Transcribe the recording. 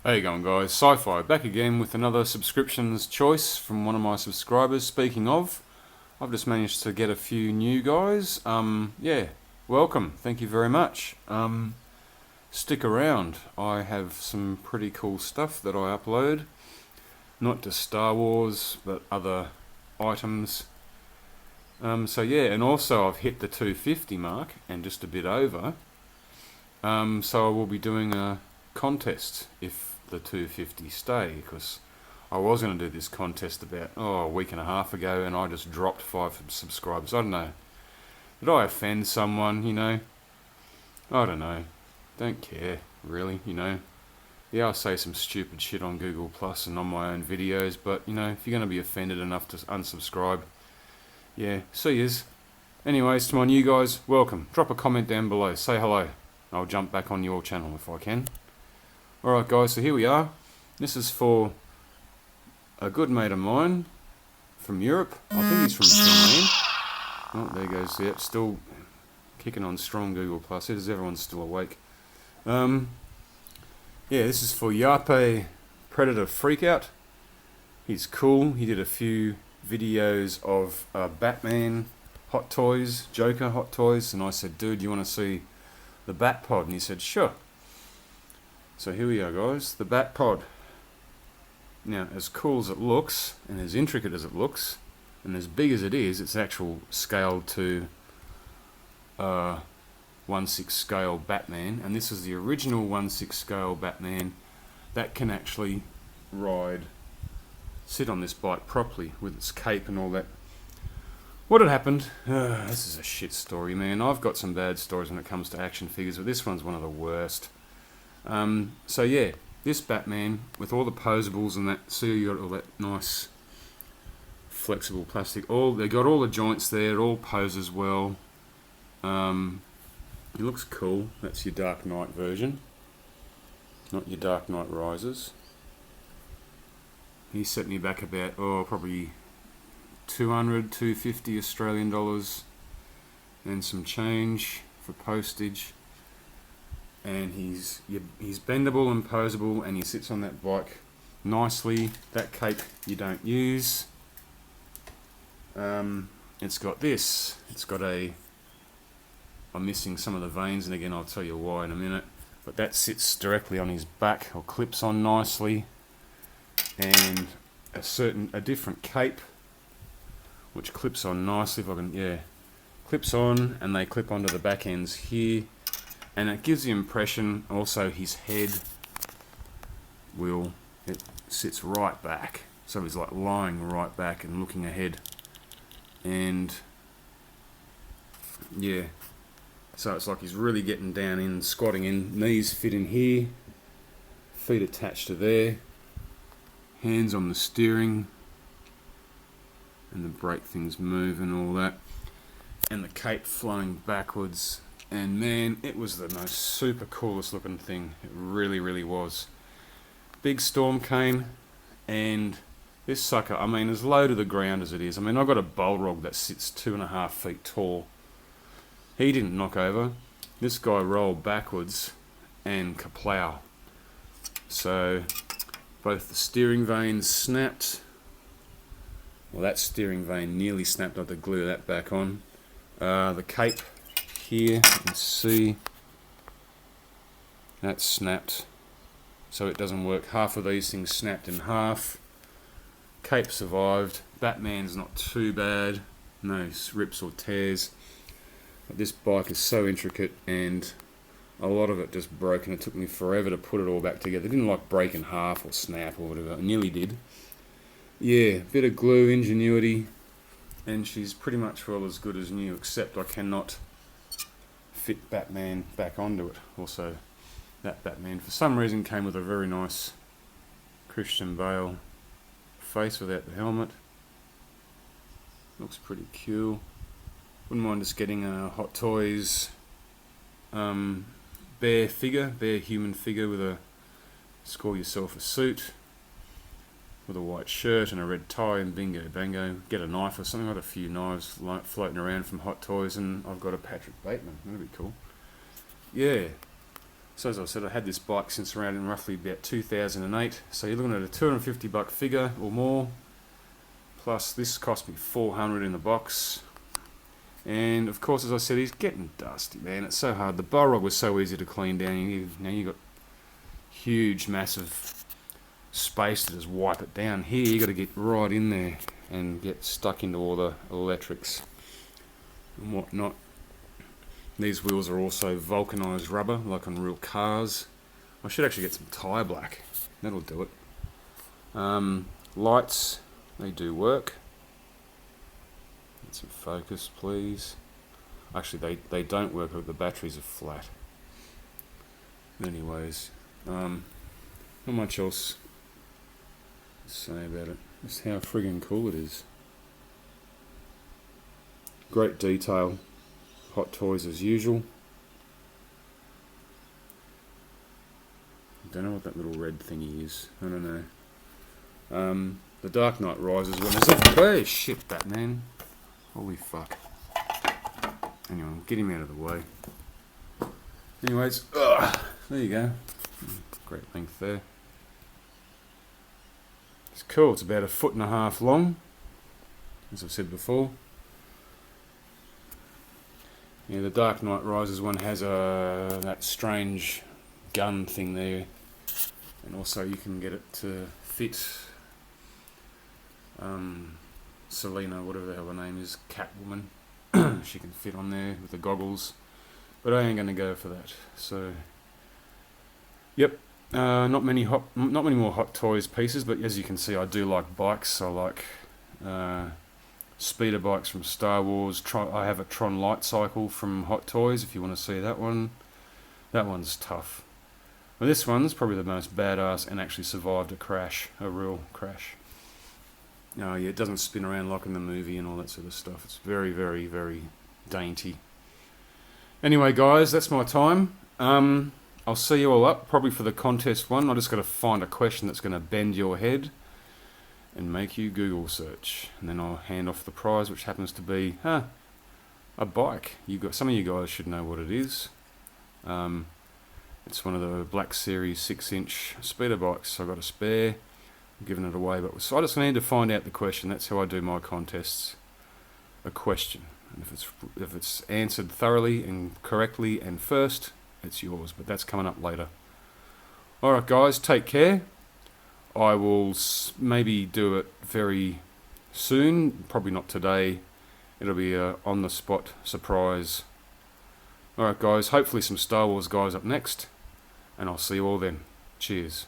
How you going, guys? Sci-Fi back again with another subscriptions choice from one of my subscribers. Speaking of, I've just managed to get a few new guys. Yeah, welcome. Thank you very much. Stick around. I have some pretty cool stuff that I upload. Not just Star Wars, but other items. So yeah, and also I've hit the 250 mark and just a bit over. So I will be doing a contest if the 250 stay, because I was going to do this contest about a week and a half ago and I just dropped 5 subscribers. I don't know. Did I offend someone, I don't know. Don't care, really, Yeah, I say some stupid shit on Google Plus and on my own videos, but, if you're going to be offended enough to unsubscribe, yeah, see yous. Anyways, to my new guys, welcome. Drop a comment down below. Say hello. I'll jump back on your channel if I can. Alright guys, so here we are. This is for a good mate of mine from Europe. I think he's from Finland. Oh, there goes. Yep, still kicking on strong Google Plus. It is, everyone's still awake. Yeah, this is for Yape Predator Freakout. He's cool. He did a few videos of Batman Hot Toys, Joker Hot Toys, and I said, dude, you want to see the Bat Pod? And he said, sure. So here we are, guys, the Bat Pod. Now, as cool as it looks, and as intricate as it looks, and as big as it is, it's actual scaled to 1/6 scale Batman, and this is the original 1/6 scale Batman that can actually sit on this bike properly with its cape and all that. What had happened, this is a shit story, man. I've got some bad stories when it comes to action figures, but this one's one of the worst. So yeah, this Batman with all the posables and that, see, you got all that nice flexible plastic. They got all the joints there, it all poses well. It looks cool. That's your Dark Knight version, not your Dark Knight Rises. He set me back about probably 200, 250 Australian dollars and some change for postage. And he's bendable and posable, and he sits on that bike nicely. That cape you don't use. It's got this. It's got I'm missing some of the veins, and again I'll tell you why in a minute. But that sits directly on his back, or clips on nicely. And a different cape, which clips on nicely. If I can, clips on, and they clip onto the back ends here. And it gives the impression also his head it sits right back. So he's like lying right back and looking ahead. And yeah, so it's like he's really getting down in, squatting in. Knees fit in here, feet attached to there, hands on the steering, and the brake things move and all that. And the cape flowing backwards. And man, it was the most super coolest looking thing. It really, really was. Big storm came, and this sucker, as low to the ground as it is. I've got a Balrog that sits 2.5 feet tall. He didn't knock over. This guy rolled backwards and kaplow. So both the steering vanes snapped. Well, that steering vane nearly snapped. I had to glue that back on. The cape here, you can see that snapped, so it doesn't work. Half of these things snapped in half. Cape survived. Batman's not too bad, no rips or tears, but this bike is so intricate and a lot of it just broke, and it took me forever to put it all back together. It didn't like break in half or snap or whatever. It nearly did. Yeah, bit of glue, ingenuity, and she's pretty much well as good as new, except I cannot fit Batman back onto it. Also, that Batman for some reason came with a very nice Christian Bale face without the helmet. Looks pretty cool. Wouldn't mind just getting a Hot Toys bare human figure with a score yourself a suit with a white shirt and a red tie, and bingo bango. Get a knife or something. I've got a few knives floating around from Hot Toys, and I've got a Patrick Bateman. That'd be cool. Yeah. So as I said, I had this bike since around in roughly about 2008. So you're looking at a $250 figure or more. Plus this cost me $400 in the box. And of course, as I said, he's getting dusty, man. It's so hard. The Balrog was so easy to clean down. Now you got huge, massive space to just wipe it down. Here you got to get right in there and get stuck into all the electrics and whatnot. These wheels are also vulcanized rubber, like on real cars. I should actually get some tyre black. That'll do it. Lights, they do work. Get some focus, please. Actually, they don't work, but the batteries are flat. Anyways, not much else to say about it. Just how friggin' cool it is. Great detail. Hot Toys as usual. Don't know what that little red thingy is. I don't know. The Dark Knight Rises one is a... Hey, shit, Batman. Holy fuck. Anyway, get him out of the way. Anyways, there you go. Great length there. It's cool. It's about 1.5 feet long, as I've said before. Yeah, the Dark Knight Rises one has that strange gun thing there, and also you can get it to fit Selena, whatever the hell her name is, Catwoman. She can fit on there with the goggles, but I ain't gonna go for that. So, yep, not many more Hot Toys pieces, but as you can see, I do like bikes. I like speeder bikes from Star Wars. I have a Tron Light Cycle from Hot Toys, if you want to see that one. That one's tough. Well, this one's probably the most badass and actually survived a crash, a real crash. Yeah, it doesn't spin around like in the movie and all that sort of stuff. It's very, very, very dainty. Anyway, guys, that's my time. I'll see you all up, probably for the contest one. I just got to find a question that's going to bend your head and make you Google search, and then I'll hand off the prize, which happens to be a bike. Some of you guys should know what it is. It's one of the Black Series 6-inch speeder bikes. I got a spare. I'm giving it away, but so I just need to find out the question. That's how I do my contests. A question, and if it's answered thoroughly and correctly and first, it's yours. But that's coming up later. All right, guys, take care. I will maybe do it very soon, probably not today. It'll be a on-the-spot surprise. Alright guys, hopefully some Star Wars guys up next, and I'll see you all then. Cheers.